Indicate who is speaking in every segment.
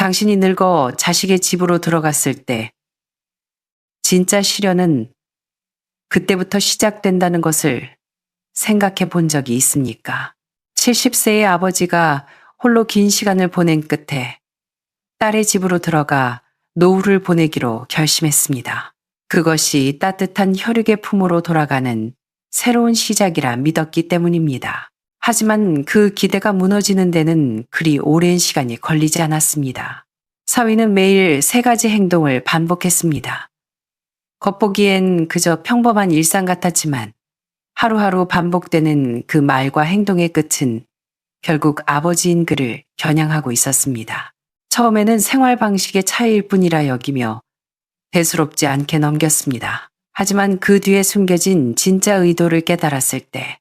Speaker 1: 당신이 늙어 자식의 집으로 들어갔을 때 진짜 시련은 그때부터 시작된다는 것을 생각해 본 적이 있습니까? 70세의 아버지가 홀로 긴 시간을 보낸 끝에 딸의 집으로 들어가 노후를 보내기로 결심했습니다. 그것이 따뜻한 혈육의 품으로 돌아가는 새로운 시작이라 믿었기 때문입니다. 하지만 그 기대가 무너지는 데는 그리 오랜 시간이 걸리지 않았습니다. 사위는 매일 3가지 행동을 반복했습니다. 겉보기엔 그저 평범한 일상 같았지만 하루하루 반복되는 그 말과 행동의 끝은 결국 아버지인 그를 겨냥하고 있었습니다. 처음에는 생활 방식의 차이일 뿐이라 여기며 대수롭지 않게 넘겼습니다. 하지만 그 뒤에 숨겨진 진짜 의도를 깨달았을 때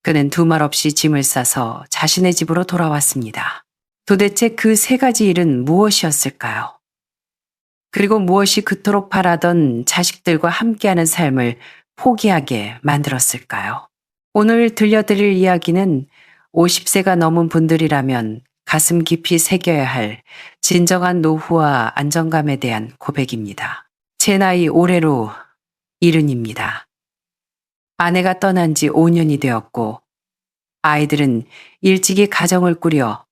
Speaker 1: 그는 두말 없이 짐을 싸서 자신의 집으로 돌아왔습니다. 도대체 그 3가지 일은 무엇이었을까요? 그리고 무엇이 그토록 바라던 자식들과 함께하는 삶을 포기하게 만들었을까요? 오늘 들려드릴 이야기는 50세가 넘은 분들이라면 가슴 깊이 새겨야 할 진정한 노후와 안정감에 대한 고백입니다. 제 나이 올해로 70입니다. 아내가 떠난 지 5년이 되었고 아이들은 일찍이 가정을 꾸려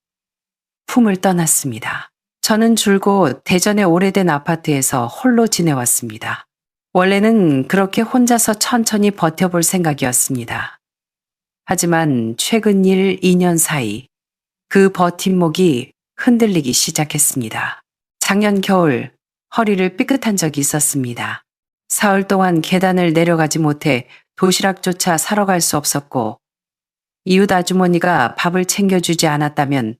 Speaker 1: 품을 떠났습니다. 저는 줄곧 대전의 오래된 아파트에서 홀로 지내왔습니다. 원래는 그렇게 혼자서 천천히 버텨볼 생각이었습니다. 하지만 최근 2년 사이 그 버팀목이 흔들리기 시작했습니다. 작년 겨울 허리를 삐끗한 적이 있었습니다. 사흘 동안 계단을 내려가지 못해 도시락조차 사러 갈 수 없었고 이웃 아주머니가 밥을 챙겨주지 않았다면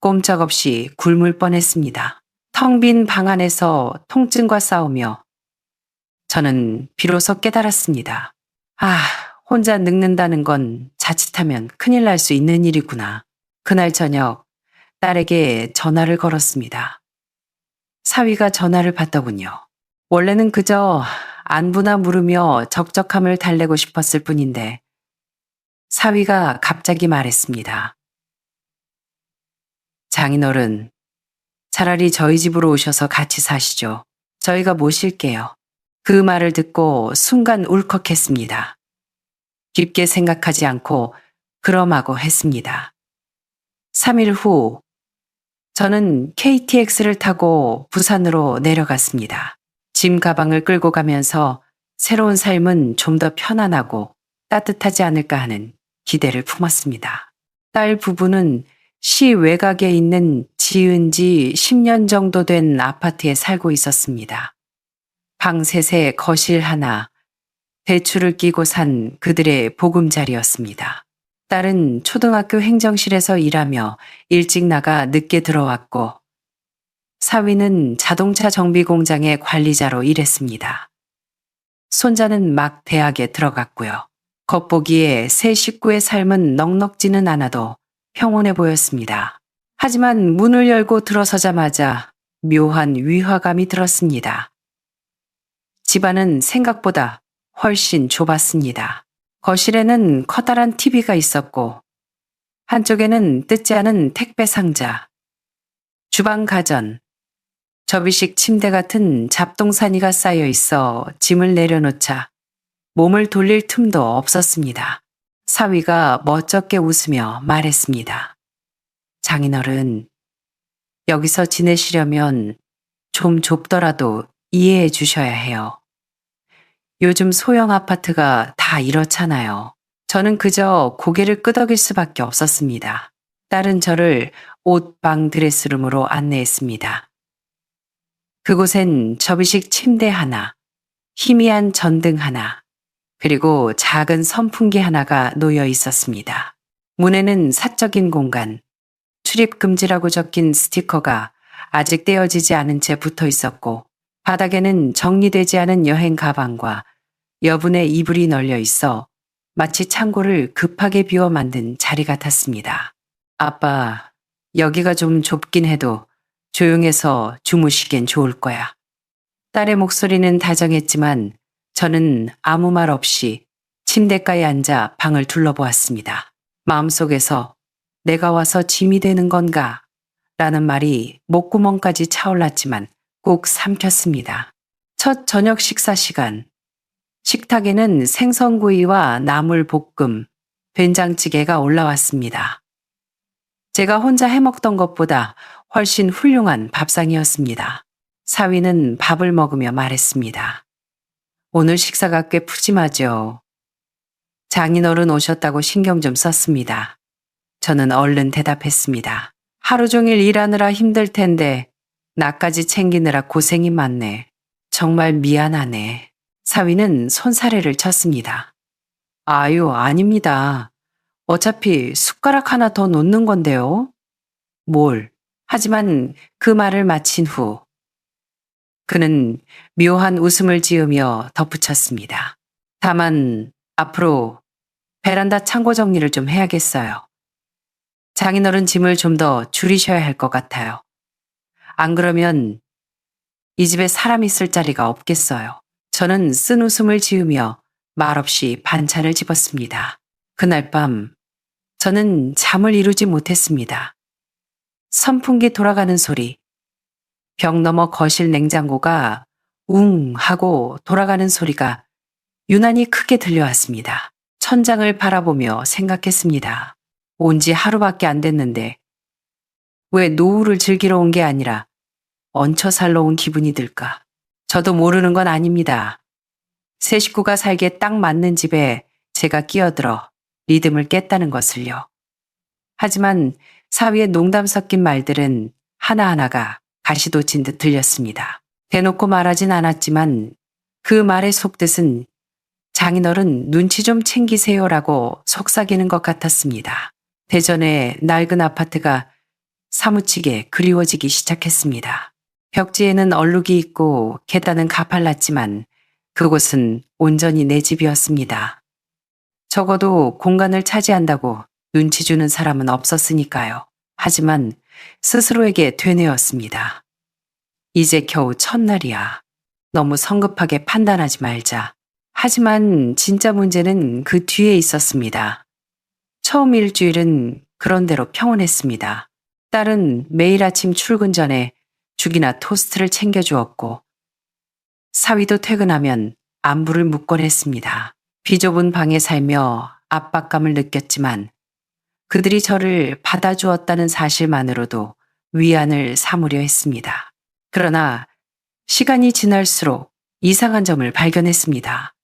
Speaker 1: 꼼짝없이 굶을 뻔했습니다. 텅 빈 방 안에서 통증과 싸우며 저는 비로소 깨달았습니다. 혼자 늙는다는 건 자칫하면 큰일 날 수 있는 일이구나. 그날 저녁 딸에게 전화를 걸었습니다. 사위가 전화를 받더군요. 원래는 그저 안부나 물으며 적적함을 달래고 싶었을 뿐인데 사위가 갑자기 말했습니다. 장인어른, 차라리 저희 집으로 오셔서 같이 사시죠. 저희가 모실게요. 그 말을 듣고 순간 울컥했습니다. 깊게 생각하지 않고 그럼하고 했습니다. 3일 후 저는 KTX를 타고 부산으로 내려갔습니다. 짐 가방을 끌고 가면서 새로운 삶은 좀 더 편안하고 따뜻하지 않을까 하는 기대를 품었습니다. 딸 부부는 시 외곽에 있는 지은 지 10년 정도 된 아파트에 살고 있었습니다. 방 셋에 거실 하나, 대추를 끼고 산 그들의 보금자리였습니다. 딸은 초등학교 행정실에서 일하며 일찍 나가 늦게 들어왔고 사위는 자동차 정비 공장의 관리자로 일했습니다. 손자는 막 대학에 들어갔고요. 겉보기에 새 식구의 삶은 넉넉지는 않아도 평온해 보였습니다. 하지만 문을 열고 들어서자마자 묘한 위화감이 들었습니다. 집안은 생각보다 훨씬 좁았습니다. 거실에는 커다란 TV가 있었고 한쪽에는 뜯지 않은 택배 상자, 주방 가전, 접이식 침대 같은 잡동사니가 쌓여 있어 짐을 내려놓자 몸을 돌릴 틈도 없었습니다. 사위가 멋쩍게 웃으며 말했습니다. 장인어른, 여기서 지내시려면 좀 좁더라도 이해해 주셔야 해요. 요즘 소형 아파트가 다 이렇잖아요. 저는 그저 고개를 끄덕일 수밖에 없었습니다. 딸은 저를 옷방 드레스룸으로 안내했습니다. 그곳엔 접이식 침대 하나, 희미한 전등 하나, 그리고 작은 선풍기 하나가 놓여 있었습니다. 문에는 사적인 공간, 출입 금지라고 적힌 스티커가 아직 떼어지지 않은 채 붙어 있었고 바닥에는 정리되지 않은 여행 가방과 여분의 이불이 널려 있어 마치 창고를 급하게 비워 만든 자리 같았습니다. 아빠, 여기가 좀 좁긴 해도 조용해서 주무시기엔 좋을 거야. 딸의 목소리는 다정했지만 저는 아무 말 없이 침대가에 앉아 방을 둘러보았습니다. 마음속에서 내가 와서 짐이 되는 건가 라는 말이 목구멍까지 차올랐지만 꼭 삼켰습니다. 첫 저녁 식사 시간. 식탁에는 생선구이와 나물볶음, 된장찌개가 올라왔습니다. 제가 혼자 해먹던 것보다 훨씬 훌륭한 밥상이었습니다. 사위는 밥을 먹으며 말했습니다. 오늘 식사가 꽤 푸짐하죠. 장인어른 오셨다고 신경 좀 썼습니다. 저는 얼른 대답했습니다. 하루 종일 일하느라 힘들 텐데 나까지 챙기느라 고생이 많네. 정말 미안하네. 사위는 손사래를 쳤습니다. 아유, 아닙니다. 어차피 숟가락 하나 더 놓는 건데요. 뭘? 하지만 그 말을 마친 후 그는 묘한 웃음을 지으며 덧붙였습니다. 다만 앞으로 베란다 창고 정리를 좀 해야겠어요. 장인어른 짐을 좀 더 줄이셔야 할 것 같아요. 안 그러면 이 집에 사람 있을 자리가 없겠어요. 저는 쓴 웃음을 지으며 말없이 반찬을 집었습니다. 그날 밤 저는 잠을 이루지 못했습니다. 선풍기 돌아가는 소리, 벽 너머 거실 냉장고가 웅 하고 돌아가는 소리가 유난히 크게 들려왔습니다. 천장을 바라보며 생각했습니다. 온 지 하루밖에 안 됐는데 왜 노후를 즐기러 온 게 아니라 얹혀 살러 온 기분이 들까? 저도 모르는 건 아닙니다. 세 식구가 살기에 딱 맞는 집에 제가 끼어들어 리듬을 깼다는 것을요. 하지만 사위의 농담 섞인 말들은 하나하나가 가시돋친 듯 들렸습니다. 대놓고 말하진 않았지만 그 말의 속뜻은 장인어른 눈치 좀 챙기세요라고 속삭이는 것 같았습니다. 대전의 낡은 아파트가 사무치게 그리워지기 시작했습니다. 벽지에는 얼룩이 있고 계단은 가팔랐지만 그곳은 온전히 내 집이었습니다. 적어도 공간을 차지한다고 눈치 주는 사람은 없었으니까요. 하지만 스스로에게 되뇌었습니다. 이제 겨우 첫날이야. 너무 성급하게 판단하지 말자. 하지만 진짜 문제는 그 뒤에 있었습니다. 처음 일주일은 그런대로 평온했습니다. 딸은 매일 아침 출근 전에 죽이나 토스트를 챙겨주었고 사위도 퇴근하면 안부를 묻곤 했습니다. 비좁은 방에 살며 압박감을 느꼈지만 그들이 저를 받아주었다는 사실만으로도 위안을 삼으려 했습니다. 그러나 시간이 지날수록 이상한 점을 발견했습니다.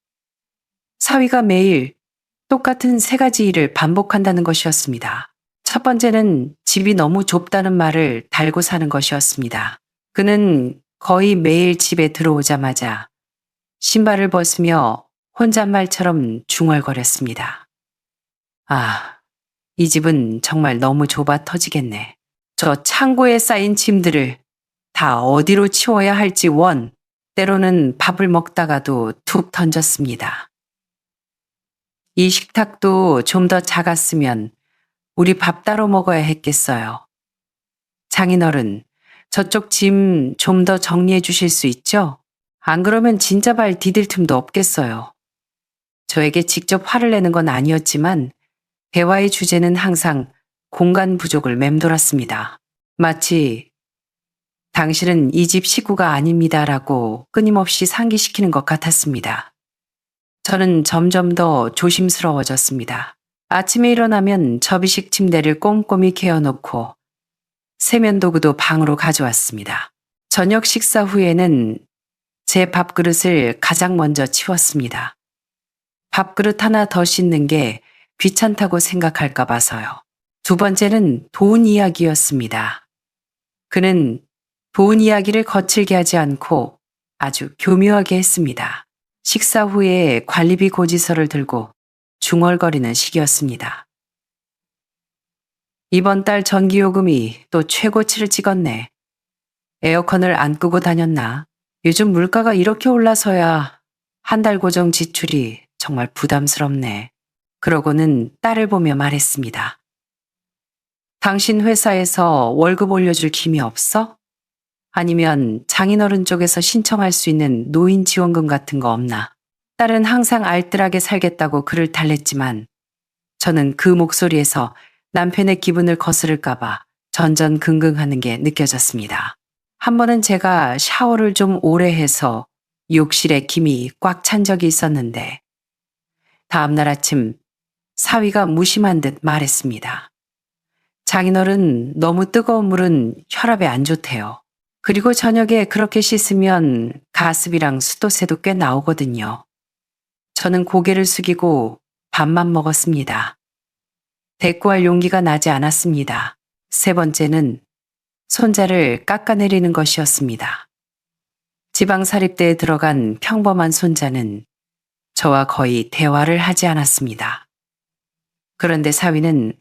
Speaker 1: 사위가 매일 똑같은 세 가지 일을 반복한다는 것이었습니다. 첫 번째는 집이 너무 좁다는 말을 달고 사는 것이었습니다. 그는 거의 매일 집에 들어오자마자 신발을 벗으며 혼잣말처럼 중얼거렸습니다. 아, 이 집은 정말 너무 좁아 터지겠네. 저 창고에 쌓인 짐들을 다 어디로 치워야 할지 때로는 밥을 먹다가도 툭 던졌습니다. 이 식탁도 좀 더 작았으면 우리 밥 따로 먹어야 했겠어요. 장인어른, 저쪽 짐 좀 더 정리해 주실 수 있죠? 안 그러면 진짜 발 디딜 틈도 없겠어요. 저에게 직접 화를 내는 건 아니었지만 대화의 주제는 항상 공간 부족을 맴돌았습니다. 마치 당신은 이 집 식구가 아닙니다라고 끊임없이 상기시키는 것 같았습니다. 저는 점점 더 조심스러워졌습니다. 아침에 일어나면 접이식 침대를 꼼꼼히 개어놓고 세면도구도 방으로 가져왔습니다. 저녁 식사 후에는 제 밥그릇을 가장 먼저 치웠습니다. 밥그릇 하나 더 씻는 게 귀찮다고 생각할까 봐서요. 두 번째는 돈 이야기였습니다. 그는 돈 이야기를 거칠게 하지 않고 아주 교묘하게 했습니다. 식사 후에 관리비 고지서를 들고 중얼거리는 시기였습니다. 이번 달 전기요금이 또 최고치를 찍었네. 에어컨을 안 끄고 다녔나? 요즘 물가가 이렇게 올라서야 한 달 고정 지출이 정말 부담스럽네. 그러고는 딸을 보며 말했습니다. 당신 회사에서 월급 올려줄 힘이 없어? 아니면 장인어른 쪽에서 신청할 수 있는 노인 지원금 같은 거 없나? 딸은 항상 알뜰하게 살겠다고 그를 달랬지만 저는 그 목소리에서 남편의 기분을 거스를까봐 전전긍긍하는 게 느껴졌습니다. 한 번은 제가 샤워를 좀 오래 해서 욕실에 김이 꽉 찬 적이 있었는데 다음날 아침 사위가 무심한 듯 말했습니다. 장인어른 너무 뜨거운 물은 혈압에 안 좋대요. 그리고 저녁에 그렇게 씻으면 가습이랑 수도새도 꽤 나오거든요. 저는 고개를 숙이고 밥만 먹었습니다. 대꾸할 용기가 나지 않았습니다. 세 번째는 손자를 깎아내리는 것이었습니다. 지방사립대에 들어간 평범한 손자는 저와 거의 대화를 하지 않았습니다. 그런데 사위는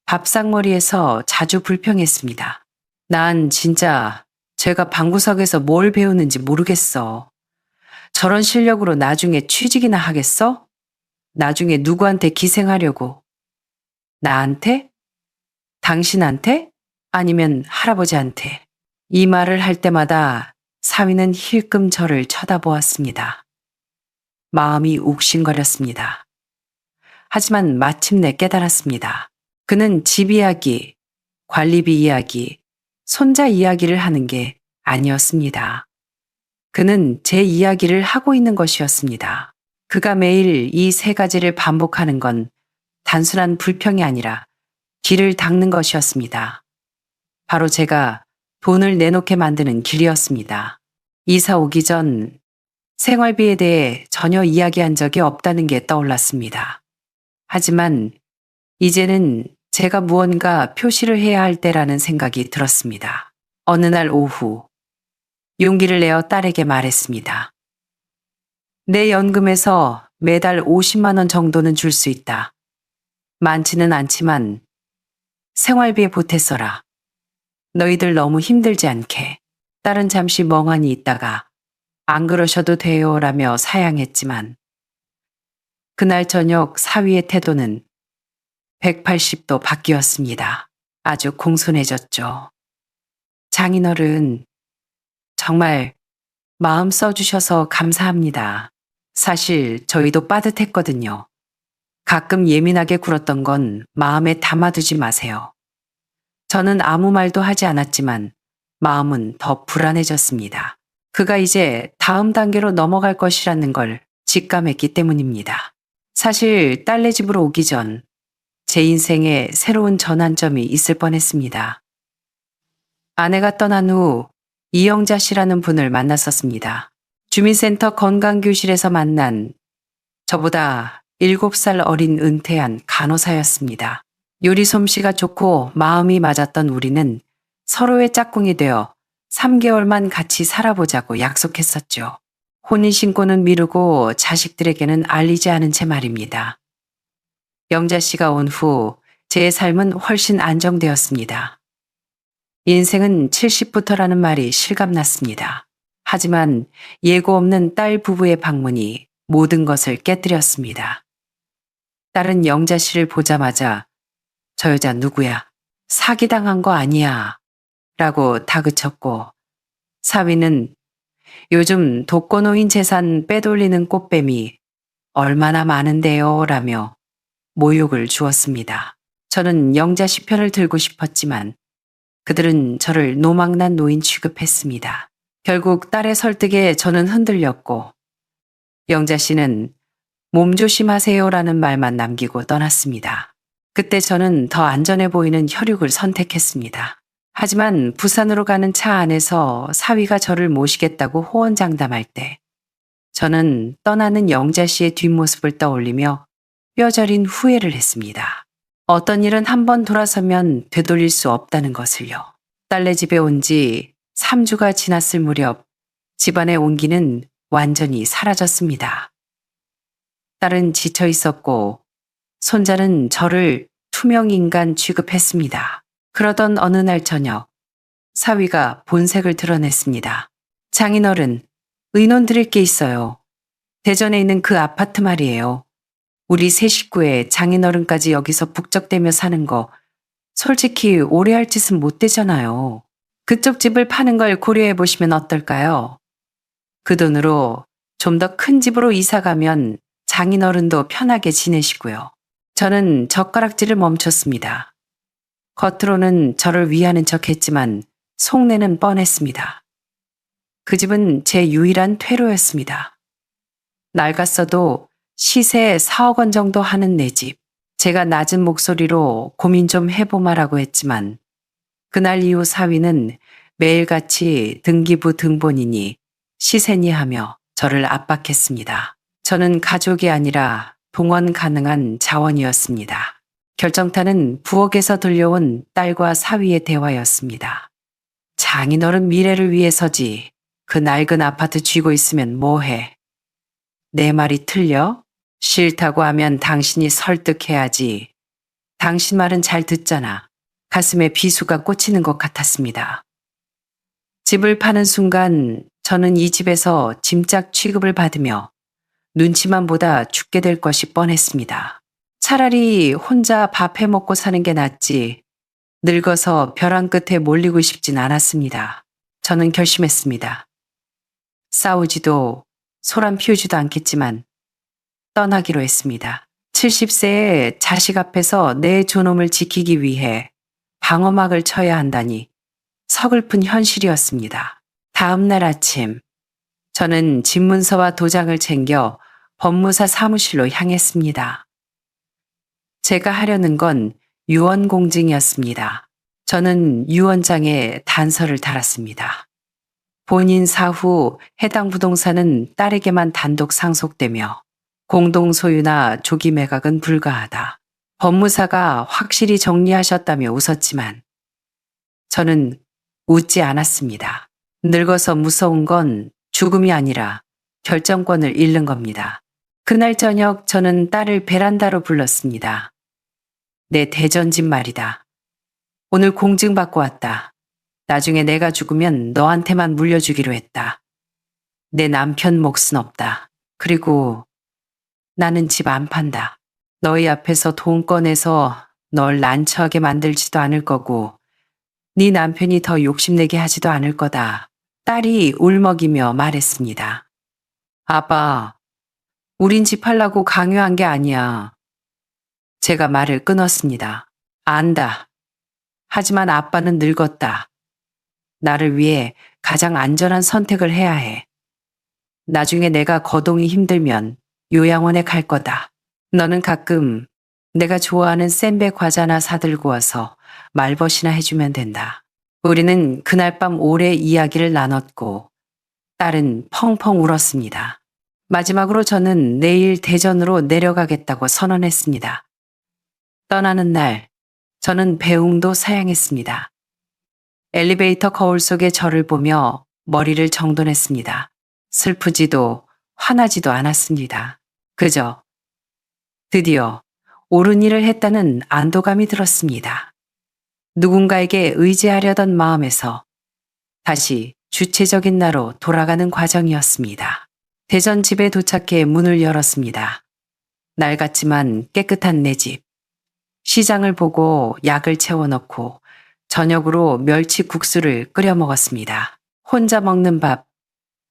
Speaker 1: 밥상머리에서 자주 불평했습니다. 난 진짜 제가 방구석에서 뭘 배우는지 모르겠어. 저런 실력으로 나중에 취직이나 하겠어? 나중에 누구한테 기생하려고? 나한테? 당신한테? 아니면 할아버지한테? 이 말을 할 때마다 사위는 힐끔 저를 쳐다보았습니다. 마음이 욱신거렸습니다. 하지만 마침내 깨달았습니다. 그는 집 이야기, 관리비 이야기, 손자 이야기를 하는 게 아니었습니다. 그는 제 이야기를 하고 있는 것이었습니다. 그가 매일 이 세 가지를 반복하는 건 단순한 불평이 아니라 길을 닦는 것이었습니다. 바로 제가 돈을 내놓게 만드는 길이었습니다. 이사 오기 전 생활비에 대해 전혀 이야기한 적이 없다는 게 떠올랐습니다. 하지만 이제는 제가 무언가 표시를 해야 할 때라는 생각이 들었습니다. 어느 날 오후 용기를 내어 딸에게 말했습니다. 내 연금에서 매달 50만 원 정도는 줄 수 있다. 많지는 않지만 생활비에 보탰어라. 너희들 너무 힘들지 않게. 딸은 잠시 멍하니 있다가 안 그러셔도 돼요 라며 사양했지만 그날 저녁 사위의 태도는 180도 바뀌었습니다. 아주 공손해졌죠. 장인어른, 정말 마음 써주셔서 감사합니다. 사실 저희도 빠듯했거든요. 가끔 예민하게 굴었던 건 마음에 담아두지 마세요. 저는 아무 말도 하지 않았지만 마음은 더 불안해졌습니다. 그가 이제 다음 단계로 넘어갈 것이라는 걸 직감했기 때문입니다. 사실 딸네 집으로 오기 전 제 인생에 새로운 전환점이 있을 뻔했습니다. 아내가 떠난 후 이영자 씨라는 분을 만났었습니다. 주민센터 건강교실에서 만난 저보다 7살 어린 은퇴한 간호사였습니다. 요리 솜씨가 좋고 마음이 맞았던 우리는 서로의 짝꿍이 되어 3개월만 같이 살아보자고 약속했었죠. 혼인신고는 미루고 자식들에게는 알리지 않은 채 말입니다. 영자 씨가 온 후 제 삶은 훨씬 안정되었습니다. 인생은 70부터라는 말이 실감났습니다. 하지만 예고 없는 딸 부부의 방문이 모든 것을 깨뜨렸습니다. 딸은 영자 씨를 보자마자 저 여자 누구야? 사기당한 거 아니야? 라고 다그쳤고 사위는 요즘 독거노인 재산 빼돌리는 꽃뱀이 얼마나 많은데요? 라며 모욕을 주었습니다. 저는 영자 씨 편을 들고 싶었지만 그들은 저를 노망난 노인 취급했습니다. 결국 딸의 설득에 저는 흔들렸고 영자 씨는 몸조심하세요라는 말만 남기고 떠났습니다. 그때 저는 더 안전해 보이는 혈육을 선택했습니다. 하지만 부산으로 가는 차 안에서 사위가 저를 모시겠다고 호언장담할 때 저는 떠나는 영자 씨의 뒷모습을 떠올리며 뼈저린 후회를 했습니다. 어떤 일은 한 번 돌아서면 되돌릴 수 없다는 것을요. 딸네 집에 온 지 3주가 지났을 무렵 집안의 온기는 완전히 사라졌습니다. 딸은 지쳐 있었고 손자는 저를 투명인간 취급했습니다. 그러던 어느 날 저녁 사위가 본색을 드러냈습니다. 장인어른, 의논 드릴 게 있어요. 대전에 있는 그 아파트 말이에요. 우리 세 식구에 장인어른까지 여기서 북적대며 사는 거 솔직히 오래 할 짓은 못 되잖아요. 그쪽 집을 파는 걸 고려해 보시면 어떨까요? 그 돈으로 좀 더 큰 집으로 이사 가면 장인어른도 편하게 지내시고요. 저는 젓가락질을 멈췄습니다. 겉으로는 저를 위하는 척 했지만 속내는 뻔했습니다. 그 집은 제 유일한 퇴로였습니다. 낡았어도 시세 4억 원 정도 하는 내 집. 제가 낮은 목소리로 고민 좀 해보마라고 했지만 그날 이후 사위는 매일같이 등기부 등본이니 시세니 하며 저를 압박했습니다. 저는 가족이 아니라 동원 가능한 자원이었습니다. 결정타는 부엌에서 들려온 딸과 사위의 대화였습니다. 장인어른 미래를 위해서지. 그 낡은 아파트 쥐고 있으면 뭐해? 내 말이 틀려? 싫다고 하면 당신이 설득해야지. 당신 말은 잘 듣잖아. 가슴에 비수가 꽂히는 것 같았습니다. 집을 파는 순간 저는 이 집에서 짐짝 취급을 받으며 눈치만 보다 죽게 될 것이 뻔했습니다. 차라리 혼자 밥 해먹고 사는 게 낫지. 늙어서 벼랑 끝에 몰리고 싶진 않았습니다. 저는 결심했습니다. 싸우지도 소란 피우지도 않겠지만 떠나기로 했습니다. 70세에 자식 앞에서 내 존엄을 지키기 위해 방어막을 쳐야 한다니 서글픈 현실이었습니다. 다음 날 아침 저는 집문서와 도장을 챙겨 법무사 사무실로 향했습니다. 제가 하려는 건 유언 공증이었습니다. 저는 유언장에 단서를 달았습니다. 본인 사후 해당 부동산은 딸에게만 단독 상속되며 공동 소유나 조기 매각은 불가하다. 법무사가 확실히 정리하셨다며 웃었지만 저는 웃지 않았습니다. 늙어서 무서운 건 죽음이 아니라 결정권을 잃는 겁니다. 그날 저녁 저는 딸을 베란다로 불렀습니다. 내 대전집 말이다. 오늘 공증받고 왔다. 나중에 내가 죽으면 너한테만 물려주기로 했다. 내 남편 몫은 없다. 그리고 나는 집 안 판다. 너희 앞에서 돈 꺼내서 널 난처하게 만들지도 않을 거고 네 남편이 더 욕심내게 하지도 않을 거다. 딸이 울먹이며 말했습니다. 아빠, 우린 집 팔라고 강요한 게 아니야. 제가 말을 끊었습니다. 안다. 하지만 아빠는 늙었다. 나를 위해 가장 안전한 선택을 해야 해. 나중에 내가 거동이 힘들면 요양원에 갈 거다. 너는 가끔 내가 좋아하는 센베 과자나 사들고 와서 말벗이나 해주면 된다. 우리는 그날 밤 오래 이야기를 나눴고 딸은 펑펑 울었습니다. 마지막으로 저는 내일 대전으로 내려가겠다고 선언했습니다. 떠나는 날 저는 배웅도 사양했습니다. 엘리베이터 거울 속에 저를 보며 머리를 정돈했습니다. 슬프지도 화나지도 않았습니다. 그저 드디어 옳은 일을 했다는 안도감이 들었습니다. 누군가에게 의지하려던 마음에서 다시 주체적인 나로 돌아가는 과정이었습니다. 대전 집에 도착해 문을 열었습니다. 낡았지만 깨끗한 내 집. 시장을 보고 약을 채워넣고 저녁으로 멸치국수를 끓여 먹었습니다. 혼자 먹는 밥,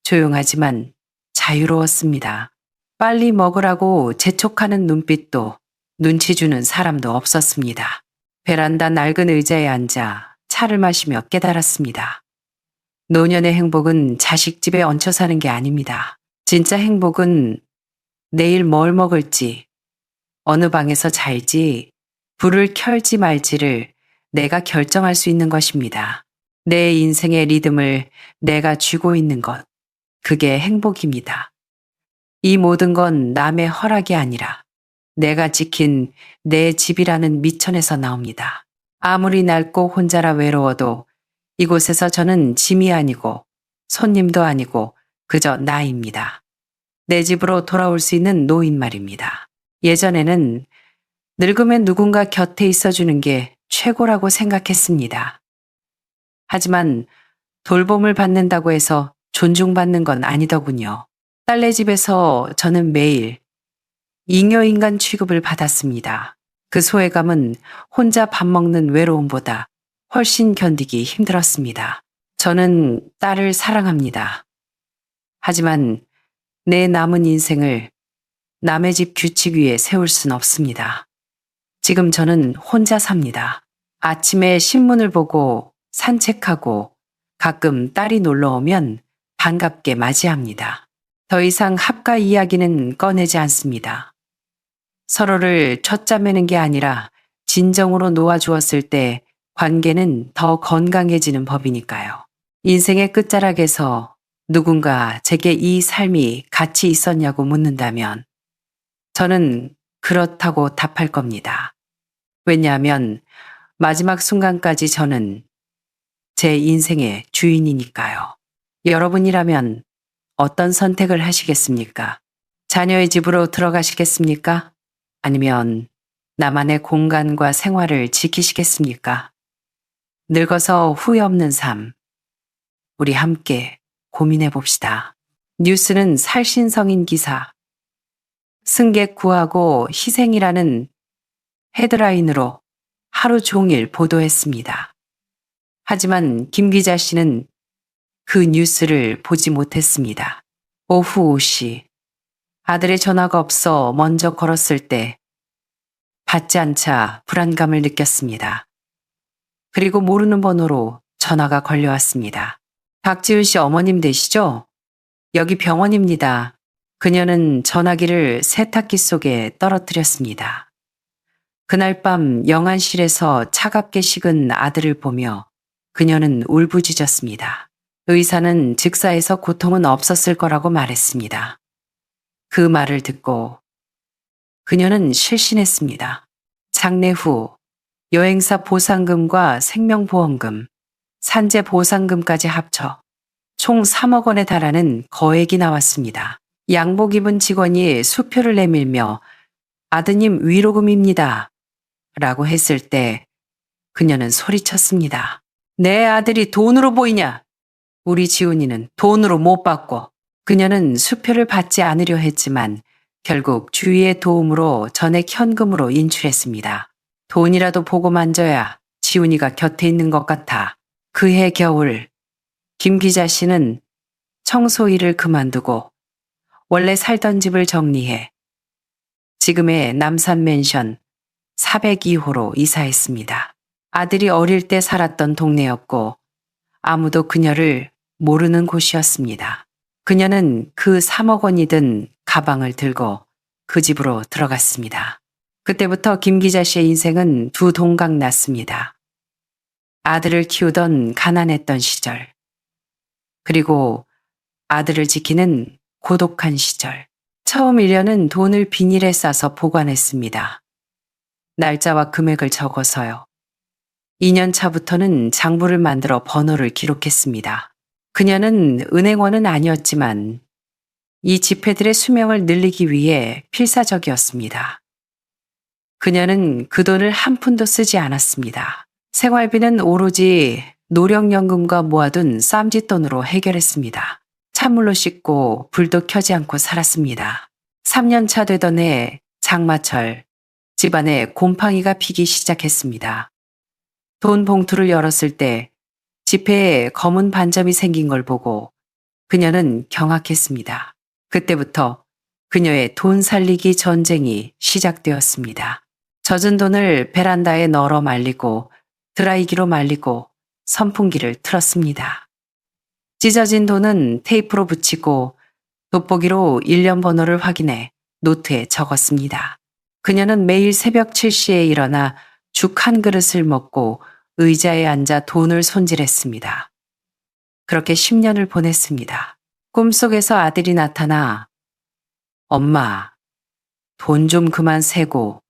Speaker 1: 조용하지만 자유로웠습니다. 빨리 먹으라고 재촉하는 눈빛도 눈치 주는 사람도 없었습니다. 베란다 낡은 의자에 앉아 차를 마시며 깨달았습니다. 노년의 행복은 자식집에 얹혀 사는 게 아닙니다. 진짜 행복은 내일 뭘 먹을지, 어느 방에서 잘지, 불을 켤지 말지를 내가 결정할 수 있는 것입니다. 내 인생의 리듬을 내가 쥐고 있는 것, 그게 행복입니다. 이 모든 건 남의 허락이 아니라 내가 지킨 내 집이라는 미천에서 나옵니다. 아무리 낡고 혼자라 외로워도 이곳에서 저는 짐이 아니고 손님도 아니고 그저 나입니다. 내 집으로 돌아올 수 있는 노인 말입니다. 예전에는 늙으면 누군가 곁에 있어주는 게 최고라고 생각했습니다. 하지만 돌봄을 받는다고 해서 존중받는 건 아니더군요. 딸네 집에서 저는 매일 잉여인간 취급을 받았습니다. 그 소외감은 혼자 밥 먹는 외로움보다 훨씬 견디기 힘들었습니다. 저는 딸을 사랑합니다. 하지만 내 남은 인생을 남의 집 규칙 위에 세울 순 없습니다. 지금 저는 혼자 삽니다. 아침에 신문을 보고 산책하고 가끔 딸이 놀러 오면 반갑게 맞이합니다. 더 이상 합가 이야기는 꺼내지 않습니다. 서로를 쳤짜매는 게 아니라 진정으로 놓아주었을 때 관계는 더 건강해지는 법이니까요. 인생의 끝자락에서 누군가 제게 이 삶이 가치 있었냐고 묻는다면 저는 그렇다고 답할 겁니다. 왜냐하면 마지막 순간까지 저는 제 인생의 주인이니까요. 여러분이라면 어떤 선택을 하시겠습니까? 자녀의 집으로 들어가시겠습니까? 아니면 나만의 공간과 생활을 지키시겠습니까? 늙어서 후회 없는 삶, 우리 함께 고민해 봅시다. 뉴스는 살신성인 기사, 승객 구하고 희생이라는 헤드라인으로 하루 종일 보도했습니다. 하지만 김 기자 씨는 그 뉴스를 보지 못했습니다. 오후 5시 아들의 전화가 없어 먼저 걸었을 때 받지 않자 불안감을 느꼈습니다. 그리고 모르는 번호로 전화가 걸려왔습니다. 박지훈 씨 어머님 되시죠? 여기 병원입니다. 그녀는 전화기를 세탁기 속에 떨어뜨렸습니다. 그날 밤 영안실에서 차갑게 식은 아들을 보며 그녀는 울부짖었습니다. 의사는 즉사해서 고통은 없었을 거라고 말했습니다. 그 말을 듣고 그녀는 실신했습니다. 장례 후 여행사 보상금과 생명보험금, 산재 보상금까지 합쳐 총 3억 원에 달하는 거액이 나왔습니다. 양복 입은 직원이 수표를 내밀며 아드님 위로금입니다. 라고 했을 때 그녀는 소리쳤습니다. 내 아들이 돈으로 보이냐? 우리 지훈이는 돈으로 못 받고. 그녀는 수표를 받지 않으려 했지만 결국 주위의 도움으로 전액 현금으로 인출했습니다. 돈이라도 보고 만져야 지훈이가 곁에 있는 것 같아. 그해 겨울 김 기자 씨는 청소 일을 그만두고 원래 살던 집을 정리해 지금의 남산 맨션 402호로 이사했습니다. 아들이 어릴 때 살았던 동네였고 아무도 그녀를 모르는 곳이었습니다. 그녀는 그 3억 원이 든 가방을 들고 그 집으로 들어갔습니다. 그때부터 김 기자 씨의 인생은 두 동강 났습니다. 아들을 키우던 가난했던 시절, 그리고 아들을 지키는 고독한 시절. 처음 1년은 돈을 비닐에 싸서 보관했습니다. 날짜와 금액을 적어서요. 2년 차부터는 장부를 만들어 번호를 기록했습니다. 그녀는 은행원은 아니었지만 이 지폐들의 수명을 늘리기 위해 필사적이었습니다. 그녀는 그 돈을 한 푼도 쓰지 않았습니다. 생활비는 오로지 노령연금과 모아둔 쌈짓돈으로 해결했습니다. 찬물로 씻고 불도 켜지 않고 살았습니다. 3년 차 되던 해 장마철 집안에 곰팡이가 피기 시작했습니다. 돈 봉투를 열었을 때 지폐에 검은 반점이 생긴 걸 보고 그녀는 경악했습니다. 그때부터 그녀의 돈 살리기 전쟁이 시작되었습니다. 젖은 돈을 베란다에 널어 말리고 드라이기로 말리고 선풍기를 틀었습니다. 찢어진 돈은 테이프로 붙이고 돋보기로 1년 번호를 확인해 노트에 적었습니다. 그녀는 매일 새벽 7시에 일어나 죽 한 그릇을 먹고 의자에 앉아 돈을 손질했습니다. 그렇게 10년을 보냈습니다. 꿈속에서 아들이 나타나 엄마, 돈 좀 그만 세고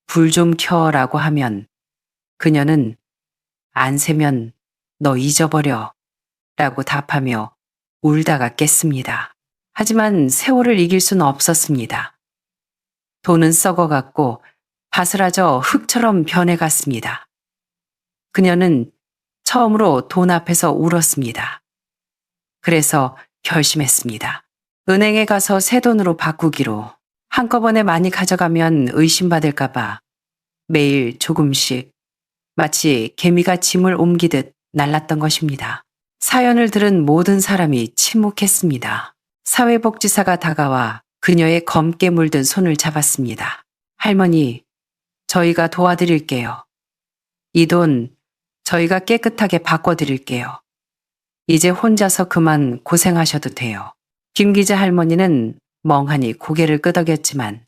Speaker 1: 불 좀 켜라고 하면 그녀는 안 세면 너 잊어버려 라고 답하며 울다가 깼습니다. 하지만 세월을 이길 수는 없었습니다. 돈은 썩어갔고 바스라져 흙처럼 변해갔습니다. 그녀는 처음으로 돈 앞에서 울었습니다. 그래서 결심했습니다. 은행에 가서 새 돈으로 바꾸기로. 한꺼번에 많이 가져가면 의심받을까봐 매일 조금씩 마치 개미가 짐을 옮기듯 날랐던 것입니다. 사연을 들은 모든 사람이 침묵했습니다. 사회복지사가 다가와 그녀의 검게 물든 손을 잡았습니다. 할머니, 저희가 도와드릴게요. 이 돈 저희가 깨끗하게 바꿔드릴게요. 이제 혼자서 그만 고생하셔도 돼요. 김 기자 할머니는 멍하니 고개를 끄덕였지만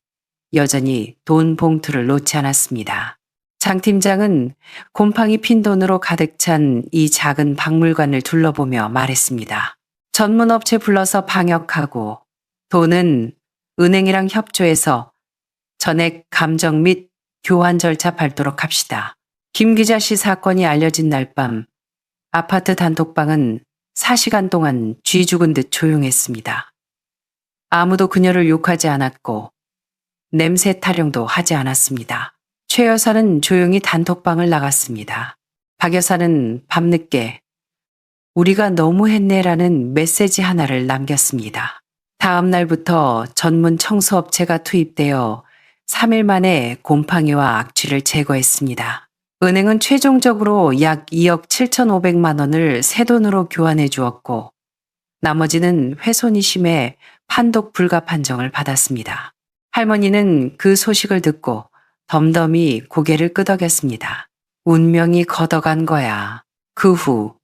Speaker 1: 여전히 돈 봉투를 놓지 않았습니다. 장 팀장은 곰팡이 핀 돈으로 가득 찬 이 작은 박물관을 둘러보며 말했습니다. 전문업체 불러서 방역하고 돈은 은행이랑 협조해서 전액 감정 및 교환 절차 밟도록 합시다. 김 기자 씨 사건이 알려진 날 밤 아파트 단톡방은 4시간 동안 쥐 죽은 듯 조용했습니다. 아무도 그녀를 욕하지 않았고 냄새 타령도 하지 않았습니다. 최 여사는 조용히 단톡방을 나갔습니다. 박 여사는 밤늦게 우리가 너무했네라는 메시지 하나를 남겼습니다. 다음 날부터 전문 청소업체가 투입되어 3일 만에 곰팡이와 악취를 제거했습니다. 은행은 최종적으로 약 2억 7,500만 원을 새 돈으로 교환해 주었고 나머지는 훼손이 심해 판독 불가 판정을 받았습니다. 할머니는 그 소식을 듣고 덤덤히 고개를 끄덕였습니다. 운명이 걷어간 거야. 그 후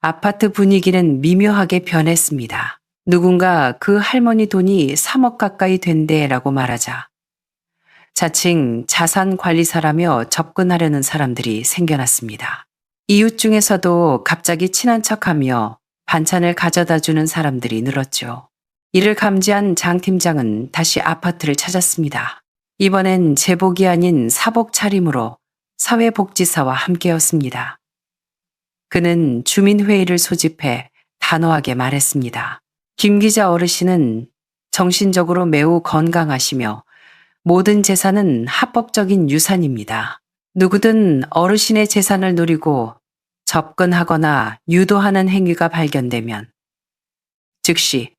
Speaker 1: 아파트 분위기는 미묘하게 변했습니다. 누군가 그 할머니 돈이 3억 가까이 된대라고 말하자 자칭 자산관리사라며 접근하려는 사람들이 생겨났습니다. 이웃 중에서도 갑자기 친한 척하며 반찬을 가져다 주는 사람들이 늘었죠. 이를 감지한 장 팀장은 다시 아파트를 찾았습니다. 이번엔 제복이 아닌 사복 차림으로 사회복지사와 함께였습니다. 그는 주민회의를 소집해 단호하게 말했습니다. 김 기자 어르신은 정신적으로 매우 건강하시며 모든 재산은 합법적인 유산입니다. 누구든 어르신의 재산을 노리고 접근하거나 유도하는 행위가 발견되면 즉시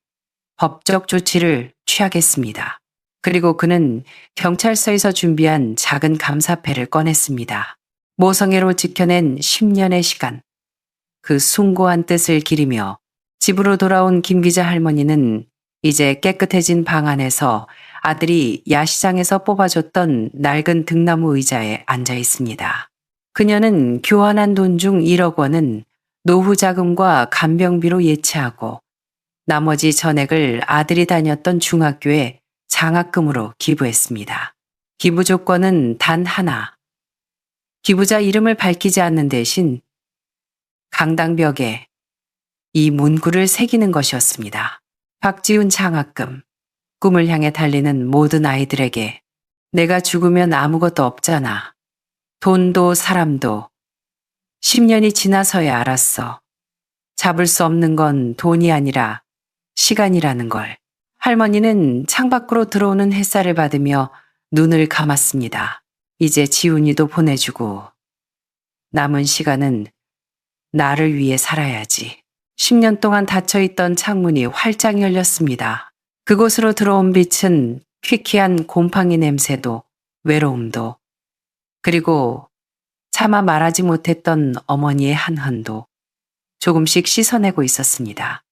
Speaker 1: 법적 조치를 취하겠습니다. 그리고 그는 경찰서에서 준비한 작은 감사패를 꺼냈습니다. 모성애로 지켜낸 10년의 시간, 그 숭고한 뜻을 기리며 집으로 돌아온 김 기자 할머니는 이제 깨끗해진 방 안에서 아들이 야시장에서 뽑아줬던 낡은 등나무 의자에 앉아 있습니다. 그녀는 교환한 돈 중 1억 원은 노후 자금과 간병비로 예치하고 나머지 전액을 아들이 다녔던 중학교에 장학금으로 기부했습니다. 기부 조건은 단 하나. 기부자 이름을 밝히지 않는 대신 강당벽에 이 문구를 새기는 것이었습니다. 박지훈 장학금. 꿈을 향해 달리는 모든 아이들에게 내가 죽으면 아무것도 없잖아. 돈도 사람도 10년이 지나서야 알았어. 잡을 수 없는 건 돈이 아니라 시간이라는 걸. 할머니는 창밖으로 들어오는 햇살을 받으며 눈을 감았습니다. 이제 지훈이도 보내주고 남은 시간은 나를 위해 살아야지. 10년 동안 닫혀있던 창문이 활짝 열렸습니다. 그곳으로 들어온 빛은 퀴퀴한 곰팡이 냄새도 외로움도 그리고 차마 말하지 못했던 어머니의 한한도 조금씩 씻어내고 있었습니다.